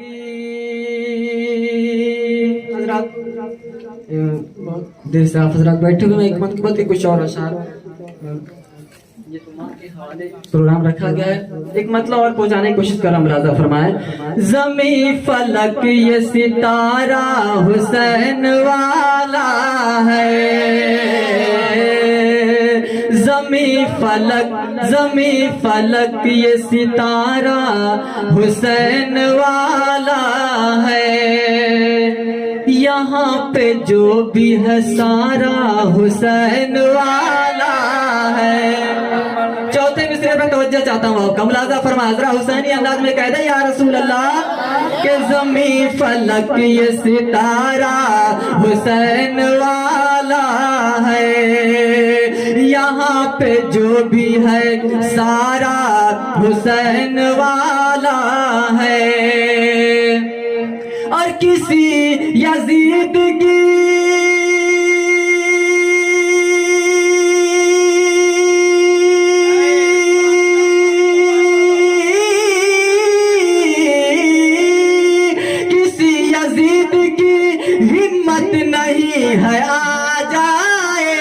की हजरात देर से आप हजरात बैठे हुए एक मन की बात कुछ और अशार ये तुम्हारे हवाले प्रोग्राम रखा गया है। एक मतलब और पहुंचाने की कोशिश कर मुलाजा फरमाए। जमी फलक ये सितारा हुसैन वाला है, जमी फलक ये सितारा हुसैन वाला है। यहाँ पे जो भी है सारा हुसैन वाला है। चौथे मिसरे पे तवज्जो चाहता हूँ, कमलाजा फरमा जरा हुसैनी अंदाज में कह दे या रसूल अल्लाह के जमी फलक ये सितारा हुसैन वाला है। यहाँ पे जो भी है सारा हुसैन वाला है। और किसी यजीद की हिम्मत नहीं है आ जाए,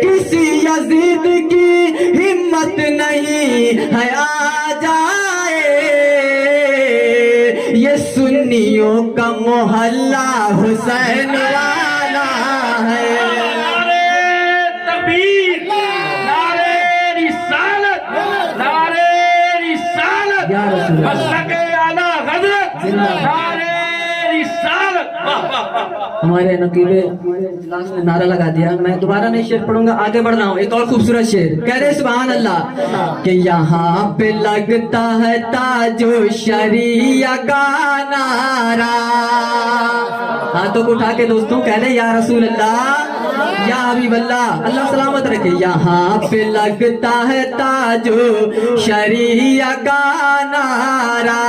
किसी यजीद की हिम्मत नहीं है आ जाए। ये सुन्नियों का मोहल्ला हुसैन वाला है। नारे तकबीर, नारे रिसालत, नारे रिसालत, या रसूल अल्लाह। मसलके आला हज़रत, नारे रिसालत। हमारे नकीबे लास्ट में नारा लगा दिया। मैं दोबारा नहीं शेर पढ़ूंगा, आगे बढ़ रहा हूँ। एक और खूबसूरत शेर कह रहे सुभान अल्लाह कि यहाँ पे लगता है ताजो शरिया का नारा। हाथों को उठा के दोस्तों कह रहे या रसूल अल्लाह या हबीब अल्लाह, अल्लाह सलामत रखे। यहाँ पे लगता है ताजो शरिया का नारा,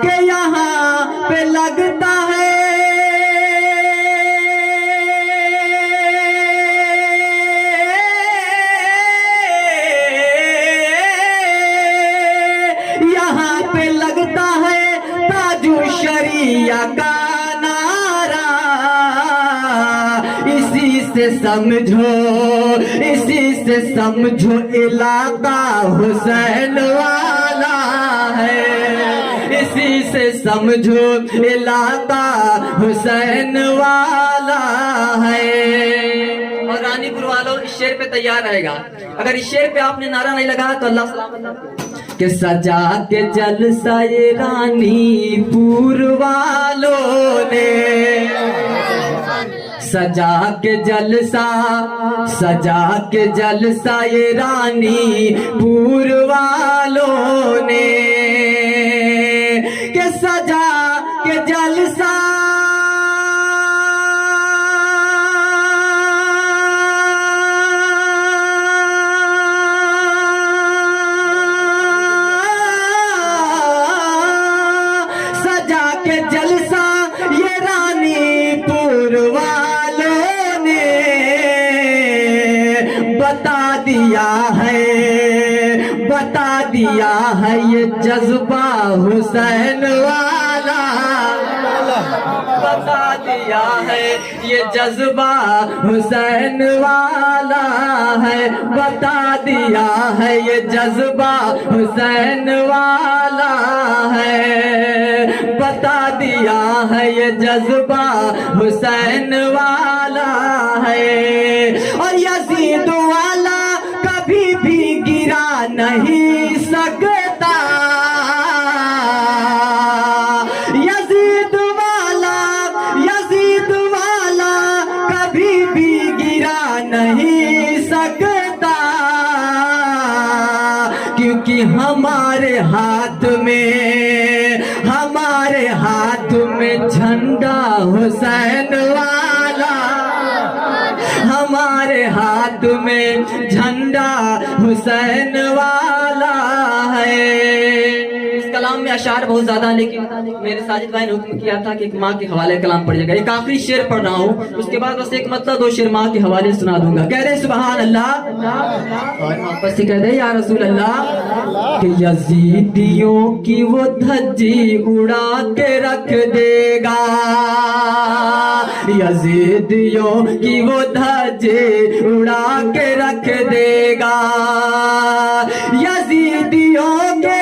के यहाँ पे लगता है यहाँ पे लगता है ताजो शरिया का नारा। इसी से समझो इलाका हुसैन वाला है। इसी से समझो इलाका हुसैन वाला है। और रानीपुर वालों इस शेर पे तैयार रहेगा। अगर इस शेर पे आपने नारा नहीं लगाया तो अल्लाह सलामत के सजा के जलसा ये रानीपुर वालों ने, सजा के जलसा ये रानीपुर वालों ने, के सजा के जलसा ये रानीपुर वालों ने बता दिया है ये जज्बा हुसैन वाला। बता दिया है ये जज्बा हुसैन वाला है। बता दिया है ये जज्बा हुसैन वाला है। बता दिया है ये जज्बा हुसैन वाला है। और यजीद वाला कभी भी गिरा नहीं सकता, यजीद वाला कभी भी गिरा नहीं सकता। क्योंकि हमारे हाथ में झंडा हुसैन वाला, हमारे हाथ में झंडा हुसैन वाला है। इस कलाम कलाम में अशार बहुत ज्यादा, लेकिन मेरे साजिद भाई ने हुक्म किया था कि एक माँ के हवाले कलाम पढ़ जाएगा। एक आखिरी शेर पढ़ रहा हूँ, उसके बाद बस एक मतलब 2 शेर माँ के हवाले सुना दूंगा। कह रहे सुभान अल्लाह, और वापस से कह रहे या रसूल अल्लाह कि यजीदियों की वो धज्जी उड़ा के रख देगा, यजीदियों की वो धज्जी उड़ा के रख देगा, यजीदियों के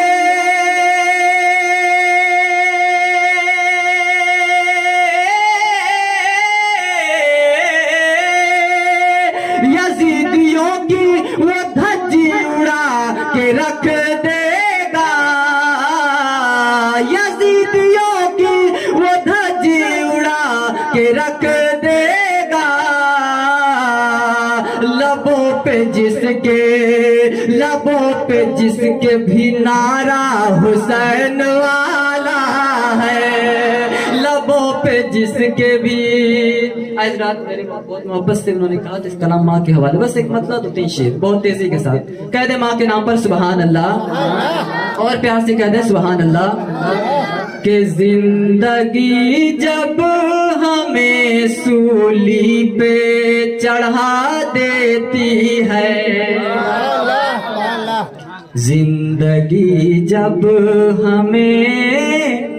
यजीदियों की वो धज्जी उड़ा के रख देगा, यजीदियों की वो धज्जी उड़ा के रख देगा, लबों पे जिसके भी नारा हुसैन वाला है, लबों पे जिसके भी। आज रात मेरे बहुत मोहब्बत से उन्होंने कहा इस कलाम माँ के हवाले, बस एक मतलब 2-3 शेर बहुत तेजी के साथ कह दे माँ के नाम पर सुभान अल्लाह, और प्यार से कह दे सुभान अल्लाह। कि जिंदगी जब हमें सूली पे चढ़ा देती है, जिंदगी जब हमें,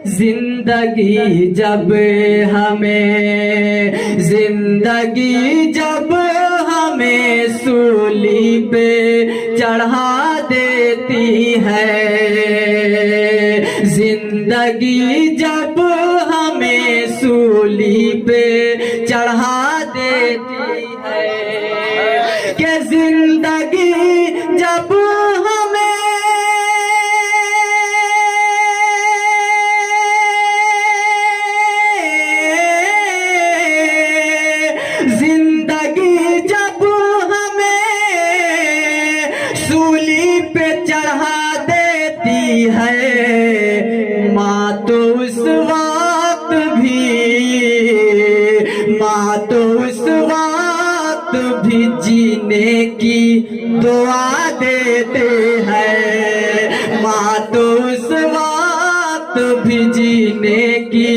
जिंदगी जब हमें, जिंदगी जब हमें सूली पे चढ़ा देती है, जिंदगी जब हमें सूली पे चढ़ा देती है, कि जिंदगी जब जिंदगी जब हमें सूली पे चढ़ा देती है, माँ तो उस वक्त भी जीने की दुआ देते हैं, माँ तो उस वक्त भी जीने की